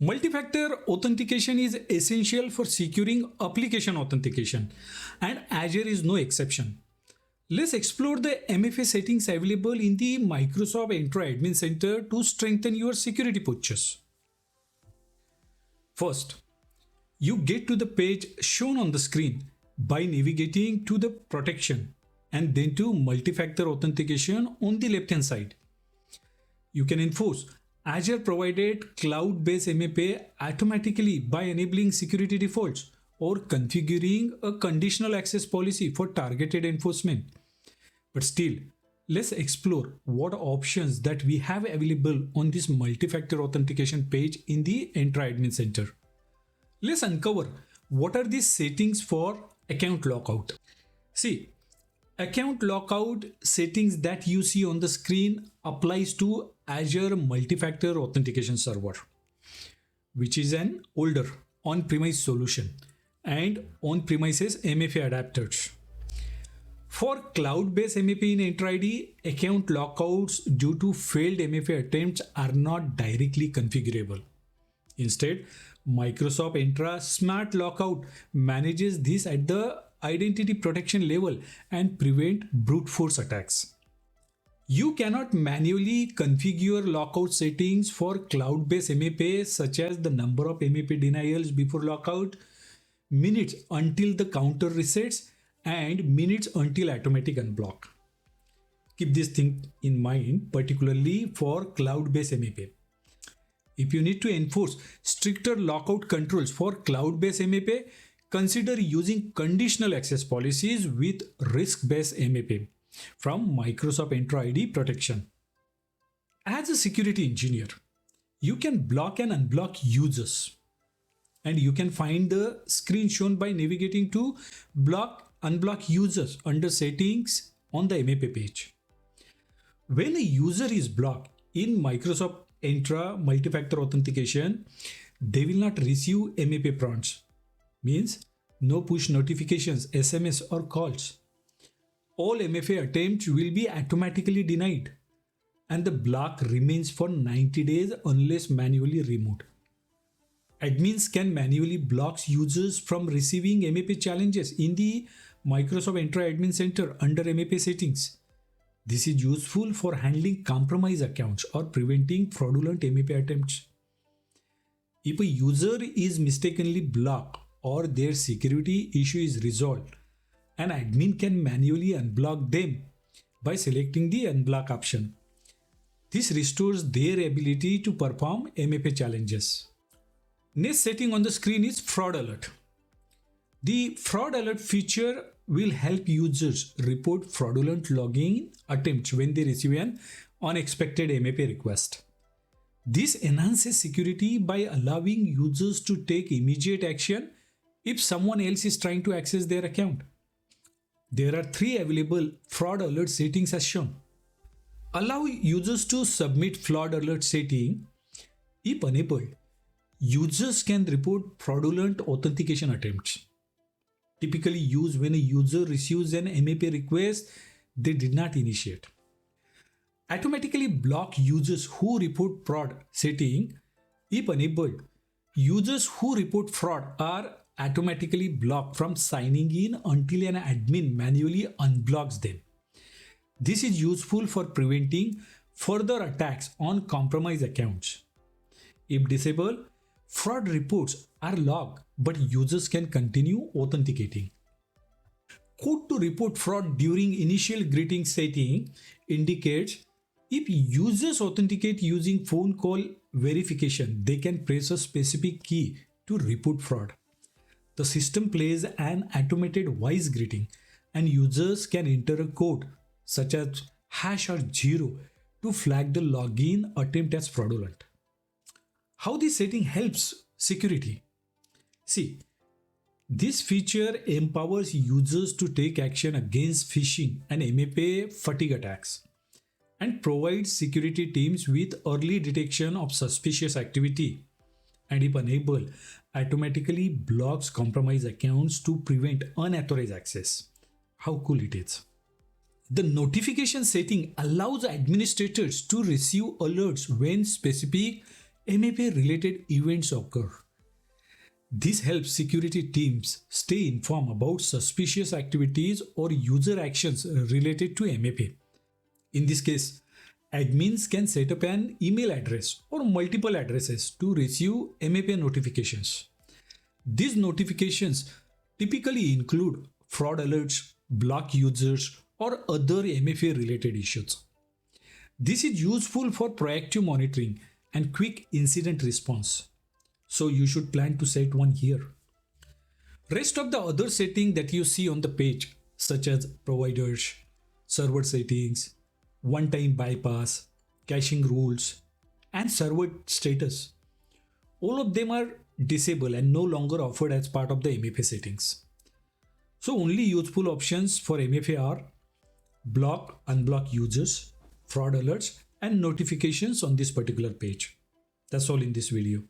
Multi-factor authentication is essential for securing application authentication, and Azure is no exception. Let's explore the MFA settings available in the Microsoft Entra Admin Center to strengthen your security postures. First, you get to the page shown on the screen by navigating to the protection and then to multi-factor authentication on the left-hand side. You can enforce Azure provided cloud-based MFA automatically by enabling security defaults or configuring a conditional access policy for targeted enforcement. But still, let's explore what options that we have available on this multi-factor authentication page in the Entra Admin Center. Let's uncover what are the settings for account lockout. See, account lockout settings that you see on the screen applies to Azure Multi-Factor Authentication Server, which is an older on-premise solution and on-premises MFA adapters. For cloud-based MFA in Entra ID, account lockouts due to failed MFA attempts are not directly configurable. Instead, Microsoft Entra Smart Lockout manages this at the identity protection level and prevent brute force attacks. You cannot manually configure lockout settings for cloud-based MFA such as the number of MFA denials before lockout, minutes until the counter resets, and minutes until automatic unblock. Keep this thing in mind, particularly for cloud-based MFA. If you need to enforce stricter lockout controls for cloud-based MFA, consider using conditional access policies with risk-based MFA from Microsoft Entra ID Protection. As a security engineer, you can block and unblock users. And you can find the screen shown by navigating to unblock users under settings on the MFA page. When a user is blocked in Microsoft Entra multi-factor authentication, they will not receive MFA prompts. Means no push notifications, SMS or calls. All MFA attempts will be automatically denied and the block remains for 90 days unless manually removed. Admins can manually block users from receiving MFA challenges in the Microsoft Entra Admin Center under MFA settings. This is useful for handling compromised accounts or preventing fraudulent MFA attempts. If a user is mistakenly blocked or their security issue is resolved, an admin can manually unblock them by selecting the unblock option. This restores their ability to perform MFA challenges. Next setting on the screen is fraud alert. The fraud alert feature will help users report fraudulent login attempts when they receive an unexpected MFA request. This enhances security by allowing users to take immediate action if someone else is trying to access their account. There are 3 available fraud alert settings as shown. Allow users to submit fraud alert setting. If enabled, users can report fraudulent authentication attempts. Typically used when a user receives an MFA request they did not initiate. Automatically block users who report fraud setting. If enabled, users who report fraud are automatically blocked from signing in until an admin manually unblocks them. This is useful for preventing further attacks on compromised accounts. If disabled, fraud reports are logged, but users can continue authenticating. Code to report fraud during initial greeting setting indicates if users authenticate using phone call verification, they can press a specific key to report fraud. The system plays an automated voice greeting and users can enter a code such as hash or 0 to flag the login attempt as fraudulent. How this setting helps security? See, this feature empowers users to take action against phishing and MFA fatigue attacks and provides security teams with early detection of suspicious activity, and if enabled, automatically blocks compromised accounts to prevent unauthorized access. How cool it is. The notification setting allows administrators to receive alerts when specific MFA related events occur. This helps security teams stay informed about suspicious activities or user actions related to MFA. In this case, admins can set up an email address or multiple addresses to receive MFA notifications. These notifications typically include fraud alerts, block users, or other MFA related issues. This is useful for proactive monitoring and quick incident response. So you should plan to set one here. Rest of the other setting that you see on the page, such as providers, server settings, one-time bypass, caching rules, and server status, all of them are disabled and no longer offered as part of the MFA settings. So only useful options for MFA are block, unblock users, fraud alerts, and notifications on this particular page. That's all in this video.